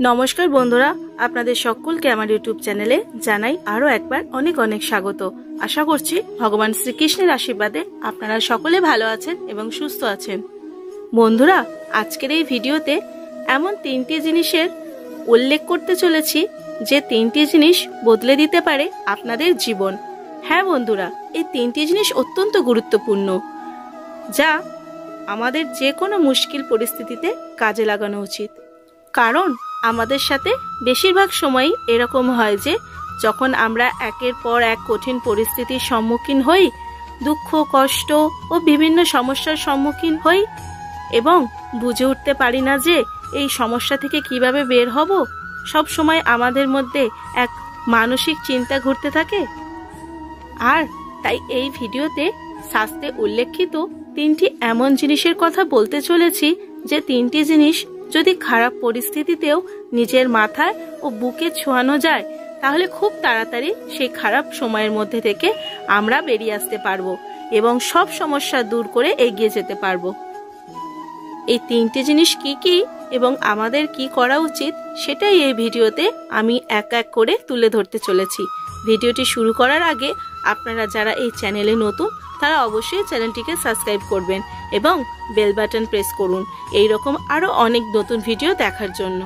নমস্কার বন্ধুরা, আপনাদের সকলকে আমার ইউটিউব চ্যানেলে জানাই আরো একবার অনেক অনেক স্বাগত। আশা করছি ভগবান শ্রীকৃষ্ণের আশীর্বাদে আপনারা সকলে ভালো আছেন এবং সুস্থ আছেন। বন্ধুরা, আজকের এই ভিডিওতে এমন তিনটি জিনিসের উল্লেখ করতে চলেছি যে তিনটি জিনিস বদলে দিতে পারে আপনাদের জীবন। হ্যাঁ বন্ধুরা, এই তিনটি জিনিস অত্যন্ত গুরুত্বপূর্ণ, যা আমাদের যে কোনো মুশকিল পরিস্থিতিতে কাজে লাগানো উচিত। কারণ আমাদের সাথে বেশিরভাগ সময়ই এরকম হয় যে যখন আমরা একের পর এক কঠিন পরিস্থিতির সম্মুখীন হই, দুঃখ কষ্ট ও বিভিন্ন সমস্যার সম্মুখীন হই এবং বুঝে উঠতে পারি না যে এই সমস্যা থেকে কিভাবে বের হব, সব সময় আমাদের মধ্যে এক মানসিক চিন্তা ঘুরতে থাকে। আর তাই এই ভিডিওতে শাস্ত্রে উল্লেখিত তিনটি এমন জিনিসের কথা বলতে চলেছি যে তিনটি জিনিস যদি খারাপ পরিস্থিতিতেও নিজের মাথায় ও বুকে ছোঁয়ানো যায়, তাহলে খুব তাড়াতাড়ি সেই খারাপ সময়ের মধ্যে থেকে আমরা বেরিয়ে আসতে পারবো এবং সব সমস্যা দূর করে এগিয়ে যেতে পারবো। এই তিনটি জিনিস কি কি এবং আমাদের কি করা উচিত, সেটাই এই ভিডিওতে আমি এক এক করে তুলে ধরতে চলেছি। ভিডিওটি শুরু করার আগে আপনারা যারা এই চ্যানেলে নতুন, তারা অবশ্যই চ্যানেলটিকে সাবস্ক্রাইব করবেন এবং বেল বাটন প্রেস করুন এই রকম আরো অনেক নতুন ভিডিও দেখার জন্য।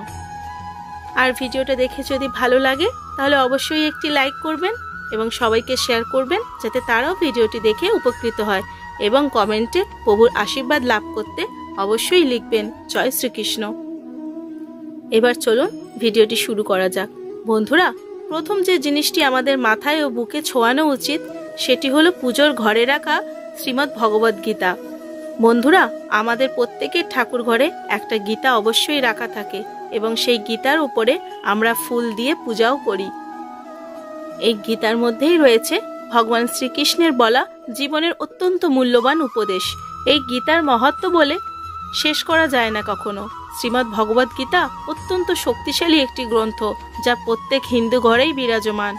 আর ভিডিওটা দেখে যদি ভালো লাগে তাহলে অবশ্যই একটি লাইক করবেন এবং সবাইকে শেয়ার করবেন, যাতে তারাও ভিডিওটি দেখে উপকৃত হয়। এবং কমেন্টে প্রভুর আশীর্বাদ লাভ করতে অবশ্যই লিখবেন জয় শ্রীকৃষ্ণ। এবার চলুন ভিডিওটি শুরু করা যাক। বন্ধুরা, প্রথম যে জিনিসটি আমাদের মাথায় ও বুকে ছোঁয়ানো উচিত সেটি হলো পুজোর ঘরে রাখা শ্রীমদ্ ভগবদ গীতা। বন্ধুরা, আমাদের প্রত্যেকের ঠাকুর ঘরে একটা গীতা অবশ্যই রাখা থাকে এবং সেই গীতার উপরে আমরা ফুল দিয়ে পূজাও করি। এই গীতার মধ্যেই রয়েছে ভগবান শ্রীকৃষ্ণের বলা জীবনের অত্যন্ত মূল্যবান উপদেশ। এই গীতার মাহাত্ম্য বলে শেষ করা যায় না কখনো। শ্রীমদ্ ভগবদ গীতা অত্যন্ত শক্তিশালী একটি গ্রন্থ, যা প্রত্যেক হিন্দু ঘরেই বিরাজমান।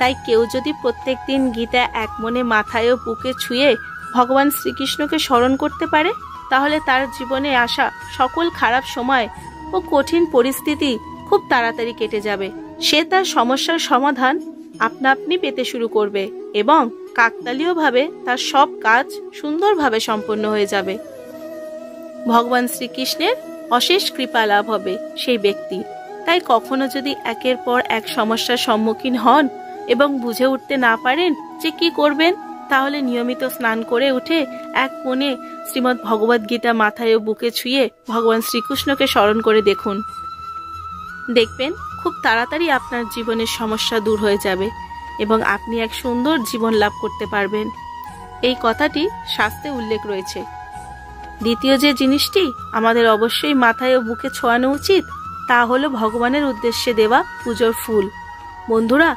তাই কেউ যদি প্রত্যেক দিন গীতা এক মনে মাথায় ও বুকে ছুঁয়ে ভগবান শ্রীকৃষ্ণকে স্মরণ করতে পারে, তাহলে তার জীবনে আসা সকল খারাপ সময় ও কঠিন পরিস্থিতি খুব তাড়াতাড়ি কেটে যাবে। সে তার সমস্যার সমাধান আপনা আপনি পেতে শুরু করবে এবং কাকতালীয়ভাবে তার সব কাজ সুন্দরভাবে সম্পন্ন হয়ে যাবে। ভগবান শ্রীকৃষ্ণের অশেষ কৃপা লাভ হবে সেই ব্যক্তি। তাই কখনো যদি একের পর এক সমস্যার সম্মুখীন হন এবং বুঝে উঠতে না পারেন যে কি করবেন, তাহলে নিয়মিত স্নান করে উঠে এক মনে শ্রীমদ্ ভগবদ গীতা মাথায় ও বুকে ছুঁয়ে ভগবান শ্রীকৃষ্ণকে স্মরণ করে দেখুন। দেখবেন খুব তাড়াতাড়ি আপনার জীবনের সমস্যা দূর হয়ে যাবে এবং আপনি এক সুন্দর জীবন লাভ করতে পারবেন। এই কথাটি শাস্ত্রে উল্লেখ রয়েছে। দ্বিতীয় যে জিনিসটি আমাদের অবশ্যই মাথায় ও বুকে ছোঁয়ানো উচিত তা হলো ভগবানের উদ্দেশ্যে দেওয়া পুজোর ফুল। বন্ধুরা,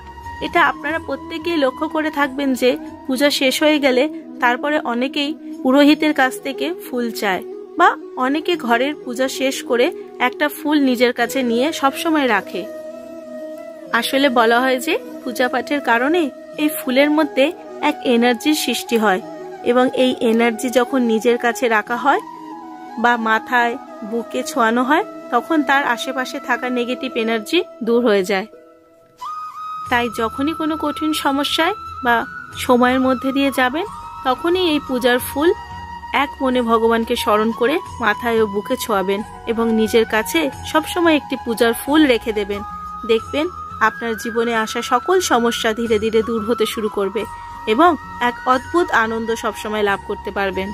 এটা আপনারা প্রত্যেকেই লক্ষ্য করে থাকবেন যে পূজা শেষ হয়ে গেলে তারপরে অনেকেই পুরোহিতের কাছ থেকে ফুল চায়, বা অনেকে ঘরের পূজা শেষ করে একটা ফুল নিজের কাছে নিয়ে সবসময় রাখে। আসলে বলা হয় যে পূজা পাঠের কারণে এই ফুলের মধ্যে এক এনার্জির সৃষ্টি হয় এবং এই এনার্জি যখন নিজের কাছে রাখা হয় বা মাথায় বুকে ছোঁয়ানো হয়, তখন তার আশেপাশে থাকা নেগেটিভ এনার্জি দূর হয়ে যায়। তাই যখনই কোনো কঠিন সমস্যায় বা সময়ের মধ্যে দিয়ে যাবেন, তখনই এই পূজার ফুল এক মনে ভগবানকে স্মরণ করে মাথায় ও বুকে ছোঁয়াবেন এবং নিজের কাছে সবসময় একটি পূজার ফুল রেখে দেবেন। দেখবেন আপনার জীবনে আসা সকল সমস্যা ধীরে ধীরে দূর হতে শুরু করবে এবং এক অদ্ভুত আনন্দ সবসময় লাভ করতে পারবেন।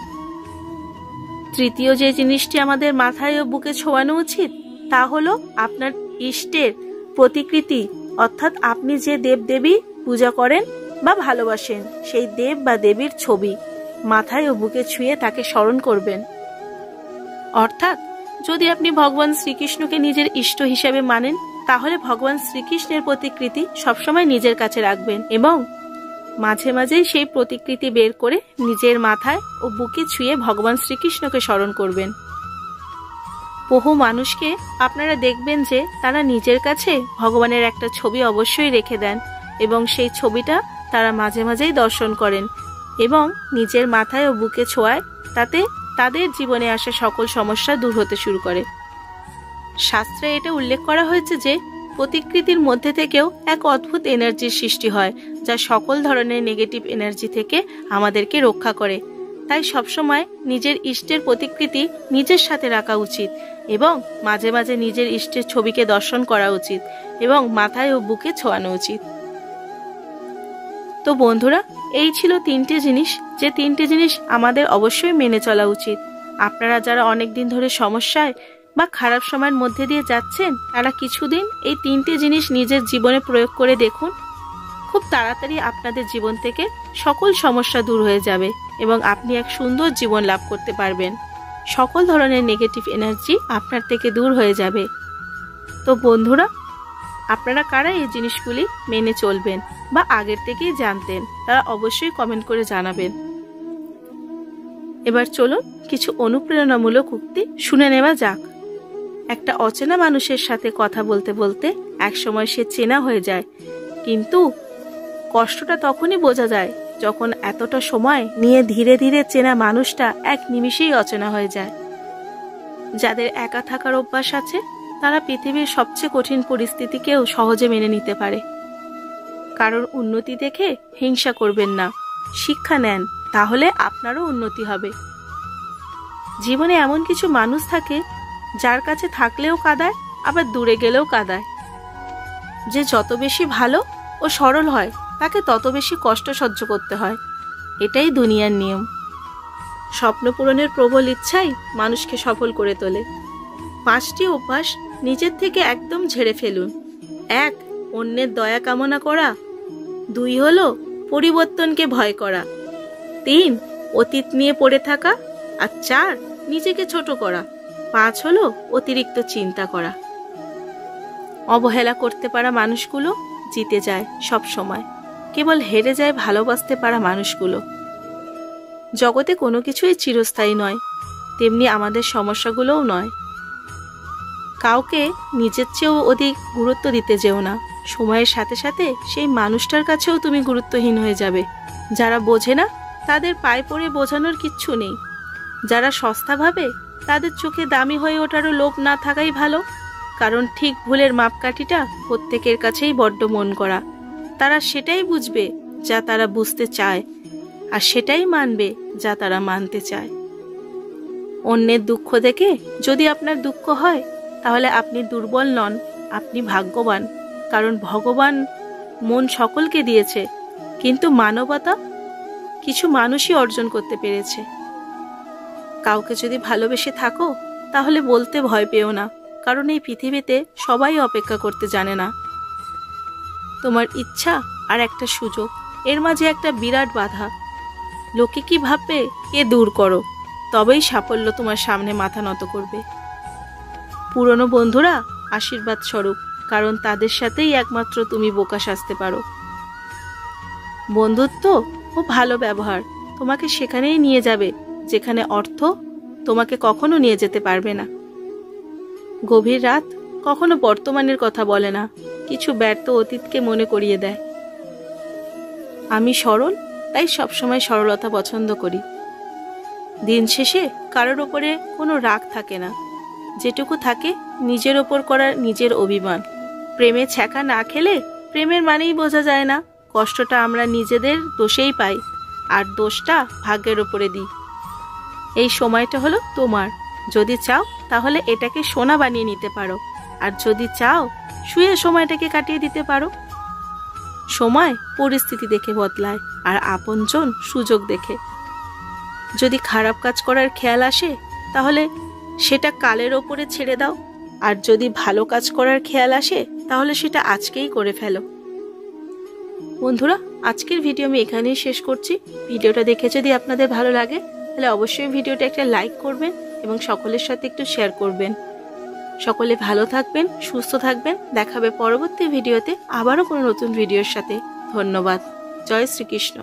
তৃতীয় যে জিনিসটি আমাদের মাথায় ও বুকে ছোঁয়ানো উচিত তা হলো আপনার ইষ্টের প্রতিকৃতি, অর্থাৎ আপনি যে দেব দেবী পূজা করেন বা ভালোবাসেন সেই দেব বা দেবীর ছবি মাথায় ও বুকে ছুঁয়ে তাকে স্মরণ করবেন। অর্থাৎ যদি আপনি ভগবান শ্রীকৃষ্ণকে নিজের ইষ্ট হিসেবে মানেন, তাহলে ভগবান শ্রীকৃষ্ণের প্রতিকৃতি সবসময় নিজের কাছে রাখবেন এবং মাঝে মাঝেই সেই প্রতিকৃতি বের করে নিজের মাথায় ও বুকে ছুঁয়ে ভগবান শ্রীকৃষ্ণকে স্মরণ করবেন। বহু মানুষকে আপনারা দেখবেন যে তারা নিজের কাছে ভগবানের একটা ছবি অবশ্যই রেখে দেন এবং সেই ছবিটা তারা মাঝে মাঝেই দর্শন করেন এবং নিজের মাথায় ও বুকে ছোঁয়ায়, তাতে তাদের জীবনে আসা সকল সমস্যা দূর হতে শুরু করে। শাস্ত্রে এটা উল্লেখ করা হয়েছে যে প্রতিকৃতির মধ্যে থেকেও এক অদ্ভুত এনার্জির সৃষ্টি হয়, যা সকল ধরনের নেগেটিভ এনার্জি থেকে আমাদেরকে রক্ষা করে। তাই সবসময় নিজের ইষ্টের প্রতিকৃতি নিজের সাথে রাখা উচিত এবং মাঝে মাঝে নিজের ইষ্টের ছবিকে দর্শন করা উচিত এবং মাথায় ও বুকে ছোঁয়ানো উচিত। তো বন্ধুরা, এই ছিল 3টে জিনিস, যে 3টে জিনিস আমাদের অবশ্যই মেনে চলা উচিত। আপনারা যারা অনেক দিন ধরে সমস্যায় বা খারাপ সময়ের মধ্যে দিয়ে যাচ্ছেন, তারা কিছুদিন এই 3টে জিনিস নিজের জীবনে প্রয়োগ করে দেখুন। খুব তাড়াতাড়ি আপনাদের জীবন থেকে সকল সমস্যা দূর হয়ে যাবে এবং আপনি এক সুন্দর জীবন লাভ করতে পারবেন। সকল ধরনের নেগেটিভ এনার্জি আপনার থেকে দূর হয়ে যাবে। তো বন্ধুরা, আপনারা কারা এই জিনিসগুলি মেনে চলবেন বা আগের থেকেই জানতেন, তারা অবশ্যই কমেন্ট করে জানাবেন। এবার চলুন কিছু অনুপ্রেরণামূলক উক্তি শুনে নেওয়া যাক। একটা অচেনা মানুষের সাথে কথা বলতে বলতে একসময় সে চেনা হয়ে যায়, কিন্তু কষ্টটা তখনই বোঝা যায় যখন এতটা সময় নিয়ে ধীরে ধীরে চেনা মানুষটা এক নিমিষেই অচেনা হয়ে যায়। যাদের একা থাকার অভ্যাস আছে, তারা পৃথিবীর সবচেয়ে কঠিন পরিস্থিতিকেও সহজে মেনে নিতে পারে। কারোর উন্নতি দেখে হিংসা করবেন না, শিক্ষা নেন, তাহলে আপনারও উন্নতি হবে। জীবনে এমন কিছু মানুষ থাকে যার কাছে থাকলেও কাঁদায়, আবার দূরে গেলেও কাঁদায়। যে যত বেশি ভালো ও সরল হয়, তাকে তত বেশি কষ্ট সহ্য করতে হয়। এটাই দুনিয়ার নিয়ম। স্বপ্ন পূরণের প্রবল ইচ্ছাই মানুষকে সফল করে তোলে। 5টি অভ্যাস নিজের থেকে একদম ঝেড়ে ফেলুন। 1. অন্যের দয়া কামনা করা। 2 হলো পরিবর্তনকে ভয় করা। 3. অতীত নিয়ে পড়ে থাকা। আর 4. নিজেকে ছোট করা। 5 হলো অতিরিক্ত চিন্তা করা। অবহেলা করতে পারা মানুষগুলো জিতে যায় সব সময়, কেবল হেরে যায় ভালোবাসতে পারা মানুষগুলো। জগতে কোনো কিছুই চিরস্থায়ী নয়, তেমনি আমাদের সমস্যাগুলোও নয়। কাউকে নিজের চেয়েও অধিক গুরুত্ব দিতে যেও না। সময়ের সাথে সাথে সেই মানুষটার কাছেও তুমি গুরুত্বহীন হয়ে যাবে। যারা বোঝে না, তাদের পায়ে পড়ে বোঝানোর কিচ্ছু নেই। যারা সস্তা ভাবে, তাদের চোখে দামি হয়ে ওঠারও লোভ না থাকাই ভালো। কারণ ঠিক ভুলের মাপকাঠিটা প্রত্যেকের কাছেই বড্ড মন করা। তারা সেটাই বুঝবে যা তারা বুঝতে চায়, আর সেটাই মানবে যা তারা মানতে চায়। অন্যের দুঃখ দেখে যদি আপনার দুঃখ হয়, তাহলে আপনি দুর্বল নন, আপনি ভাগ্যবান। কারণ ভগবান মন সকলকে দিয়েছে, কিন্তু মানবতা কিছু মানুষই অর্জন করতে পেরেছে। কাউকে যদি ভালোবেসে থাকো, তাহলে বলতে ভয় পেও না, কারণ এই পৃথিবীতে সবাই অপেক্ষা করতে জানে না। তোমার ইচ্ছা আর একটা সুযোগ, এর মাঝে একটা বিরাট বাধা। লোকে কি ভাববে এ দূর করো, তবেই সাফল্য তোমার সামনে মাথা নত করবে। পুরনো বন্ধুরা আশীর্বাদ স্বরূপ, কারণ তাদের সাথেই একমাত্র তুমি বোকা সাজতে পারো। বন্ধুত্ব ও ভালো ব্যবহার তোমাকে সেখানেই নিয়ে যাবে যেখানে অর্থ তোমাকে কখনো নিয়ে যেতে পারবে না। গভীর রাত কখনো বর্তমানের কথা বলে না, কিছু ব্যর্থ অতীতকে মনে করিয়ে দেয়। আমি সরল, তাই সবসময় সরলতা পছন্দ করি। দিন শেষে কারোর ওপরে কোনো রাগ থাকে না, যেটুকু থাকে নিজের ওপর করার নিজের অভিমান। প্রেমে ছ্যাঁকা না খেলে প্রেমের মানেই বোঝা যায় না। কষ্টটা আমরা নিজেদের দোষেই পাই, আর দোষটা ভাগ্যের ওপরে দিই। এই সময়টা হলো তোমার। যদি চাও তাহলে এটাকে সোনা বানিয়ে নিতে পারো, আর যদি চাও শুয়ে সময়টাকে কাটিয়ে দিতে পারো। সময় পরিস্থিতি দেখে বদলায়, আর আপনজন সুযোগ দেখে। যদি খারাপ কাজ করার খেয়াল আসে, তাহলে সেটা কালের ওপরে ছেড়ে দাও, আর যদি ভালো কাজ করার খেয়াল আসে, তাহলে সেটা আজকেই করে ফেলো। বন্ধুরা, আজকের ভিডিও আমি এখানেই শেষ করছি। ভিডিওটা দেখে যদি আপনাদের ভালো লাগে, তাহলে অবশ্যই ভিডিওটা একটা লাইক করবেন এবং সকলের সাথে একটু শেয়ার করবেন। সকলে ভালো থাকবেন, সুস্থ থাকবেন। দেখা হবে পরবর্তী ভিডিওতে আবারও কোনো নতুন ভিডিওর সাথে। ধন্যবাদ। জয় শ্রীকৃষ্ণ।